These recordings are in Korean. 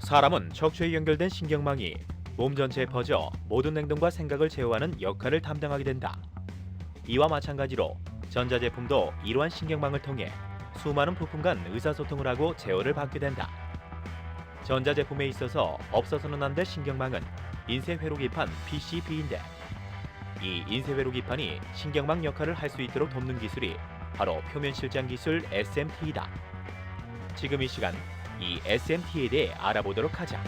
사람은 척추에 연결된 신경망이 몸 전체에 퍼져 모든 행동과 생각을 제어하는 역할을 담당하게 된다. 이와 마찬가지로 전자제품도 이러한 신경망을 통해 수많은 부품 간 의사소통을 하고 제어를 받게 된다. 전자제품에 있어서 없어서는 안 될 신경망은 인쇄회로기판 PCB인데, 이 인쇄회로기판이 신경망 역할을 할 수 있도록 돕는 기술이 바로 표면실장 기술 SMT이다. 지금 이 시간 이 SMT에 대해 알아보도록 하자.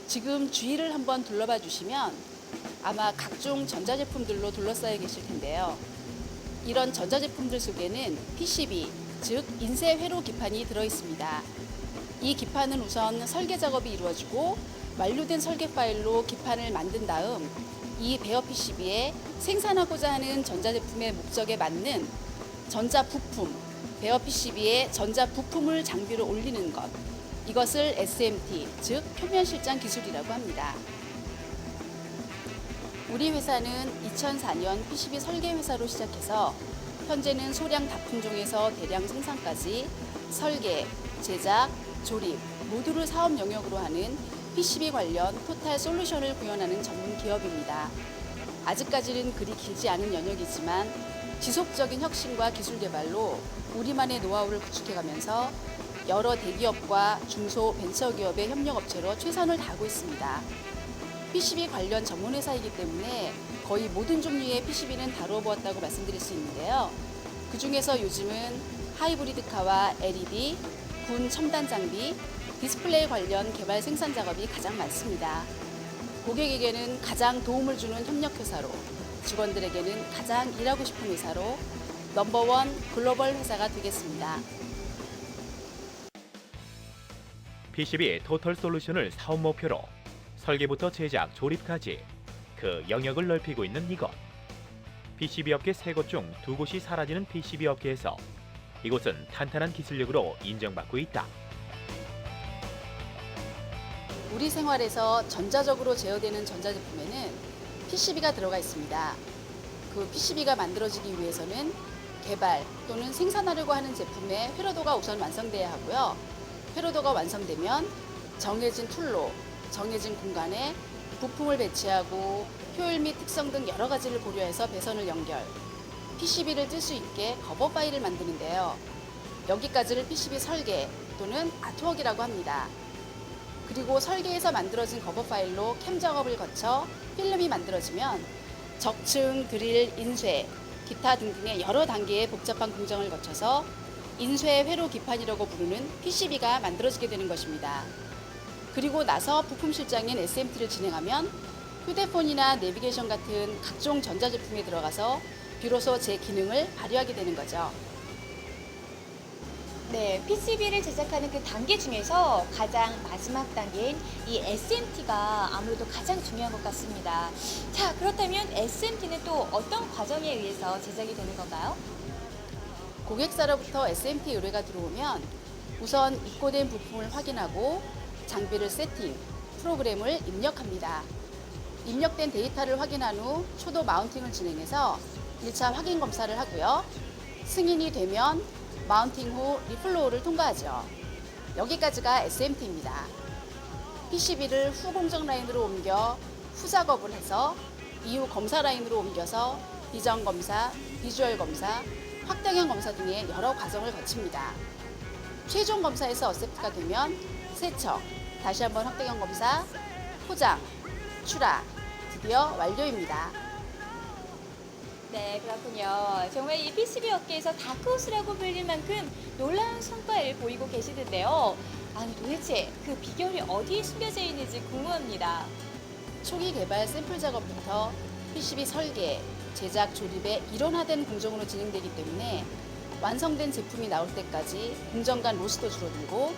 지금 주위를 한번 둘러봐 주시면 아마 각종 전자제품들로 둘러싸여 계실 텐데요. 이런 전자제품들 속에는 PCB, 즉 인쇄회로 기판이 들어 있습니다. 이 기판은 우선 설계 작업이 이루어지고 완료된 설계 파일로 기판을 만든 다음 이 베어 PCB에 생산하고자 하는 전자제품의 목적에 맞는 전자부품, 베어 PCB에 전자부품을 장비로 올리는 것, 이것을 SMT, 즉 표면실장 기술이라고 합니다. 우리 회사는 2004년 PCB 설계 회사로 시작해서 현재는 소량 다품종에서 대량 생산까지 설계, 제작, 조립 모두를 사업 영역으로 하는 PCB 관련 토탈 솔루션을 구현하는 전문 기업입니다. 아직까지는 그리 길지 않은 영역이지만 지속적인 혁신과 기술 개발로 우리만의 노하우를 구축해가면서 여러 대기업과 중소 벤처기업의 협력업체로 최선을 다하고 있습니다. PCB 관련 전문회사이기 때문에 거의 모든 종류의 PCB는 다뤄보았다고 말씀드릴 수 있는데요. 그 중에서 요즘은 하이브리드카와 LED, 군 첨단 장비, 디스플레이 관련 개발 생산 작업이 가장 많습니다. 고객에게는 가장 도움을 주는 협력회사로, 직원들에게는 가장 일하고 싶은 회사로 넘버원 글로벌 회사가 되겠습니다. PCB 토털 솔루션을 사업 목표로 설계부터 제작, 조립까지 그 영역을 넓히고 있는 이곳. PCB 업계 3곳 중 2곳이 사라지는 PCB 업계에서 이곳은 탄탄한 기술력으로 인정받고 있다. 우리 생활에서 전자적으로 제어되는 전자제품에는 PCB가 들어가 있습니다. 그 PCB가 만들어지기 위해서는 개발 또는 생산하려고 하는 제품의 회로도가 우선 완성돼야 하고요. 회로도가 완성되면 정해진 툴로 정해진 공간에 부품을 배치하고 효율 및 특성 등 여러 가지를 고려해서 배선을 연결, PCB를 뜰 수 있게 커버 파일을 만드는데요. 여기까지를 PCB 설계 또는 아트웍이라고 합니다. 그리고 설계에서 만들어진 커버 파일로 캠 작업을 거쳐 필름이 만들어지면 적층, 드릴, 인쇄, 기타 등등의 여러 단계의 복잡한 공정을 거쳐서 인쇄 회로 기판이라고 부르는 PCB가 만들어지게 되는 것입니다. 그리고 나서 부품 실장인 SMT를 진행하면 휴대폰이나 내비게이션 같은 각종 전자제품에 들어가서 비로소 제 기능을 발휘하게 되는 거죠. 네, PCB를 제작하는 그 단계 중에서 가장 마지막 단계인 이 SMT가 아무래도 가장 중요한 것 같습니다. 자, 그렇다면 SMT는 또 어떤 과정에 의해서 제작이 되는 건가요? 고객사로부터 SMT 의뢰가 들어오면 우선 입고된 부품을 확인하고 장비를 세팅, 프로그램을 입력합니다. 입력된 데이터를 확인한 후 초도 마운팅을 진행해서 1차 확인 검사를 하고요. 승인이 되면 마운팅 후 리플로우를 통과하죠. 여기까지가 SMT입니다. PCB를 후 공정 라인으로 옮겨 후 작업을 해서 이후 검사 라인으로 옮겨서 비전 검사, 비주얼 검사, 확대형 검사 등의 여러 과정을 거칩니다. 최종 검사에서 어셉트가 되면 세척, 다시 한번 확대형 검사, 포장, 출하, 드디어 완료입니다. 네, 그렇군요. 정말 이 PCB 업계에서 다크호스라고 불릴 만큼 놀라운 성과를 보이고 계시는데요. 아니, 도대체 그 비결이 어디에 숨겨져 있는지 궁금합니다. 초기 개발 샘플 작업부터 PCB 설계, 제작, 조립에 일원화된 공정으로 진행되기 때문에 완성된 제품이 나올 때까지 공정 간 로스도 줄어들고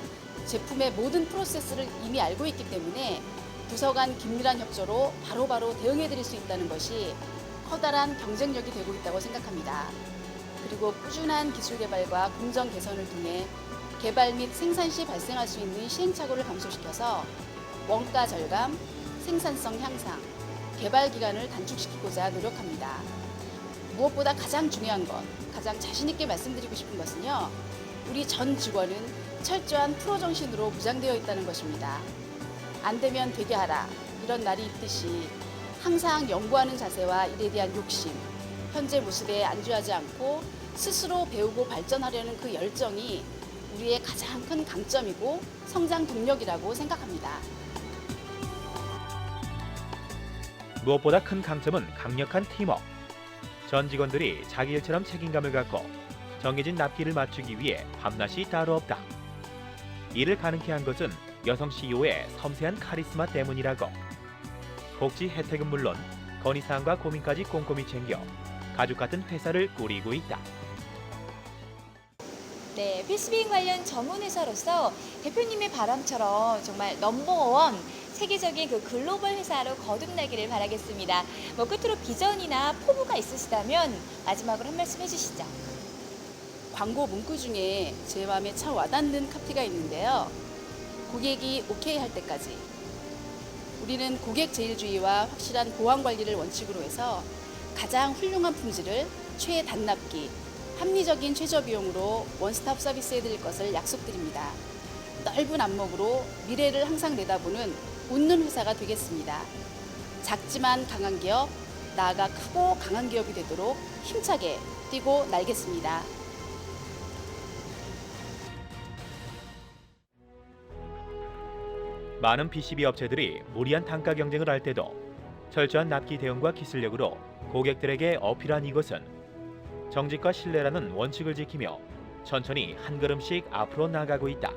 제품의 모든 프로세스를 이미 알고 있기 때문에 부서 간 긴밀한 협조로 바로바로 대응해 드릴 수 있다는 것이 커다란 경쟁력이 되고 있다고 생각합니다. 그리고 꾸준한 기술 개발과 공정 개선을 통해 개발 및 생산 시 발생할 수 있는 시행착오를 감소시켜서 원가 절감, 생산성 향상, 개발 기간을 단축시키고자 노력합니다. 무엇보다 가장 중요한 것, 가장 자신 있게 말씀드리고 싶은 것은요. 우리 전 직원은 철저한 프로 정신으로 무장되어 있다는 것입니다. 안 되면 되게 하라. 이런 날이 있듯이 항상 연구하는 자세와 일에 대한 욕심, 현재 모습에 안주하지 않고 스스로 배우고 발전하려는 그 열정이 우리의 가장 큰 강점이고 성장 동력이라고 생각합니다. 무엇보다 큰 강점은 강력한 팀워크. 전 직원들이 자기 일처럼 책임감을 갖고 정해진 납기를 맞추기 위해 밤낮이 따로 없다. 이를 가능케 한 것은 여성 CEO의 섬세한 카리스마 때문이라고. 복지 혜택은 물론 건의사항과 고민까지 꼼꼼히 챙겨 가족 같은 회사를 꾸리고 있다. 네, PCB 관련 전문 회사로서 대표님의 바람처럼 정말 넘버원 세계적인 그 글로벌 회사로 거듭나기를 바라겠습니다. 끝으로 비전이나 포부가 있으시다면 마지막으로 한 말씀 해주시죠. 광고 문구 중에 제 마음에 참 와닿는 카피가 있는데요. 고객이 오케이 할 때까지. 우리는 고객 제일주의와 확실한 보안 관리를 원칙으로 해서 가장 훌륭한 품질을 최단납기, 합리적인 최저 비용으로 원스톱 서비스해드릴 것을 약속드립니다. 넓은 안목으로 미래를 항상 내다보는 웃는 회사가 되겠습니다. 작지만 강한 기업, 나아가 크고 강한 기업이 되도록 힘차게 뛰고 날겠습니다. 많은 PCB 업체들이 무리한 단가 경쟁을 할 때도 철저한 납기 대응과 기술력으로 고객들에게 어필한 이것은 정직과 신뢰라는 원칙을 지키며 천천히 한 걸음씩 앞으로 나가고 있다.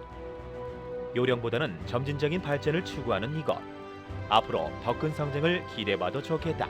요령보다는 점진적인 발전을 추구하는 이것. 앞으로 더 큰 성장을 기대해봐도 좋겠다.